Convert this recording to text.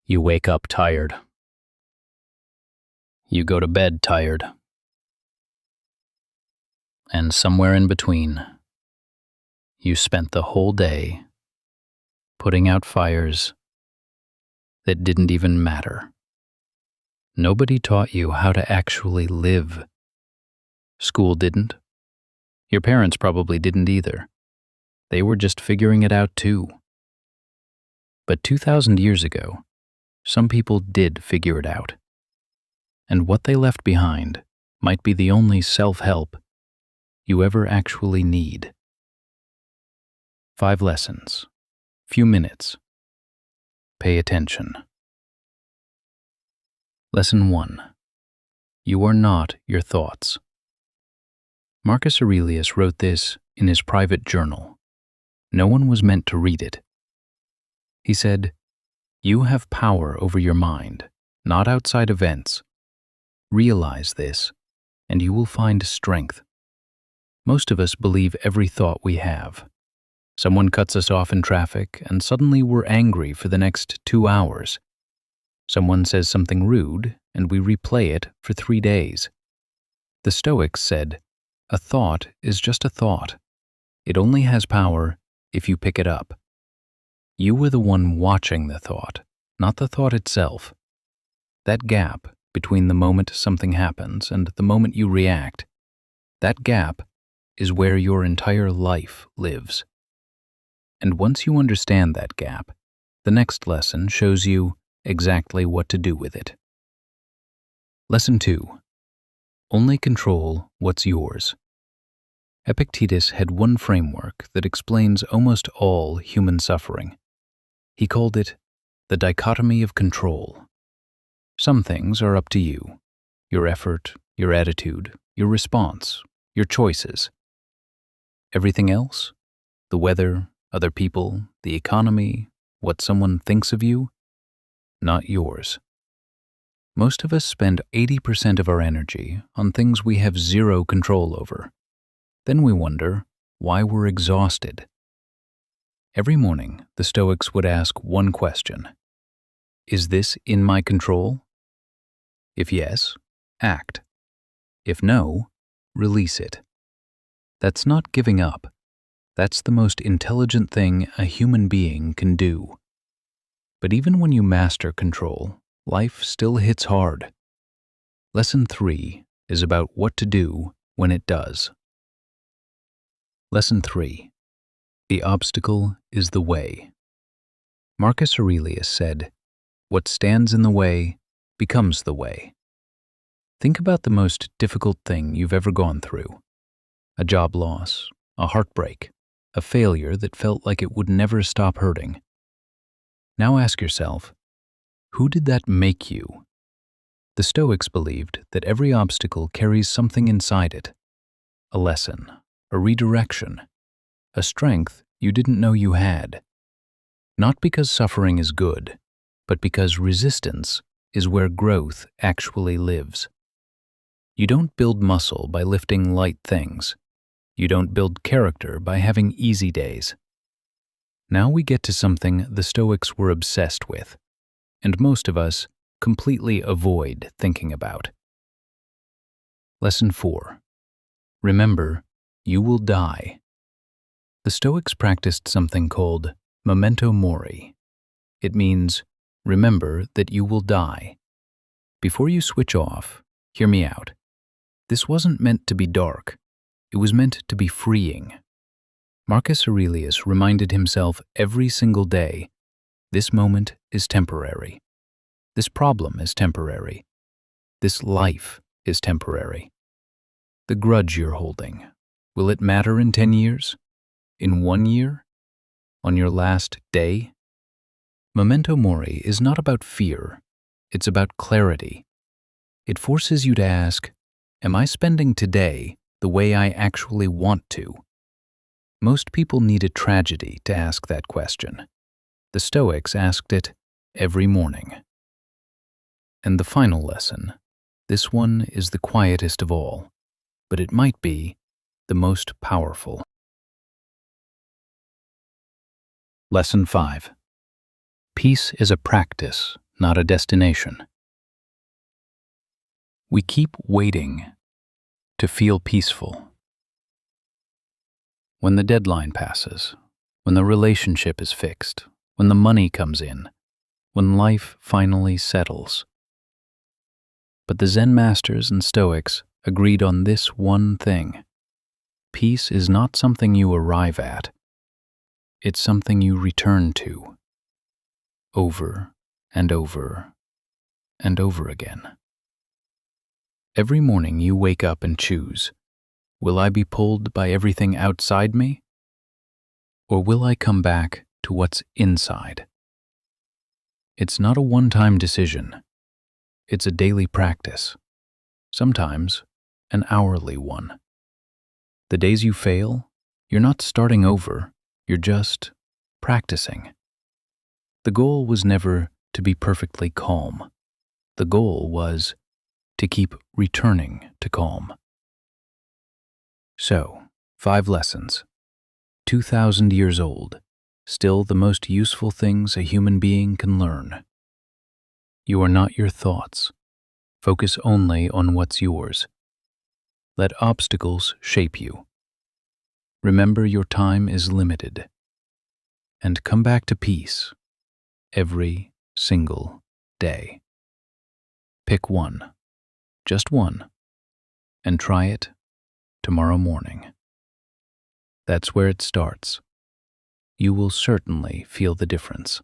You wake up tired. You go to bed tired. And somewhere in between, you spent the whole day putting out fires that didn't even matter. Nobody taught you how to actually live. School didn't. Your parents probably didn't either. They were just figuring it out too. But 2,000 years ago, some people did figure it out. And what they left behind might be the only self-help you ever actually need. 5 lessons, few minutes. Pay attention. Lesson 1. You are not your thoughts. Marcus Aurelius wrote this in his private journal. No one was meant to read it. He said, "You have power over your mind, not outside events. Realize this, and you will find strength." Most of us believe every thought we have. Someone cuts us off in traffic, and suddenly we're angry for the next 2 hours. Someone says something rude, and we replay it for 3 days. The Stoics said, a thought is just a thought. It only has power if you pick it up. You were the one watching the thought, not the thought itself. That gap between the moment something happens and the moment you react, that gap is where your entire life lives. And once you understand that gap, the next lesson shows you exactly what to do with it. Lesson 2. Only control what's yours. Epictetus had one framework that explains almost all human suffering. He called it the dichotomy of control. Some things are up to you, your effort, your attitude, your response, your choices. Everything else, the weather, other people, the economy, what someone thinks of you, not yours. Most of us spend 80% of our energy on things we have zero control over. Then we wonder why we're exhausted. Every morning, the Stoics would ask one question. Is this in my control? If yes, act. If no, release it. That's not giving up. That's the most intelligent thing a human being can do. But even when you master control, life still hits hard. Lesson 3 is about what to do when it does. Lesson 3. The obstacle is the way. Marcus Aurelius said, "What stands in the way becomes the way." Think about the most difficult thing you've ever gone through. A job loss, a heartbreak, a failure that felt like it would never stop hurting. Now ask yourself, who did that make you? The Stoics believed that every obstacle carries something inside it. A lesson, a redirection, a strength you didn't know you had. Not because suffering is good, but because resistance is where growth actually lives. You don't build muscle by lifting light things. You don't build character by having easy days. Now we get to something the Stoics were obsessed with, and most of us completely avoid thinking about. Lesson 4. Remember, you will die. The Stoics practiced something called memento mori. It means, remember that you will die. Before you switch off, hear me out. This wasn't meant to be dark. It was meant to be freeing. Marcus Aurelius reminded himself every single day, this moment is temporary. This problem is temporary. This life is temporary. The grudge you're holding, will it matter in 10 years? In 1 year? On your last day? Memento mori is not about fear. It's about clarity. It forces you to ask, am I spending today the way I actually want to? Most people need a tragedy to ask that question. The Stoics asked it every morning. And the final lesson, this one is the quietest of all, but it might be the most powerful. Lesson 5. Peace is a practice, not a destination. We keep waiting to feel peaceful. When the deadline passes, when the relationship is fixed, when the money comes in, when life finally settles. But the Zen masters and Stoics agreed on this one thing. Peace is not something you arrive at. It's something you return to, over and over and over again. Every morning you wake up and choose, will I be pulled by everything outside me? Or will I come back to what's inside? It's not a one-time decision. It's a daily practice, sometimes an hourly one. The days you fail, you're not starting over, you're just practicing. The goal was never to be perfectly calm. The goal was to keep returning to calm. So, 5 lessons, 2,000 years old, still the most useful things a human being can learn. You are not your thoughts. Focus only on what's yours. Let obstacles shape you. Remember your time is limited. And come back to peace every single day. Pick one, just one, and try it tomorrow morning. That's where it starts. You will certainly feel the difference.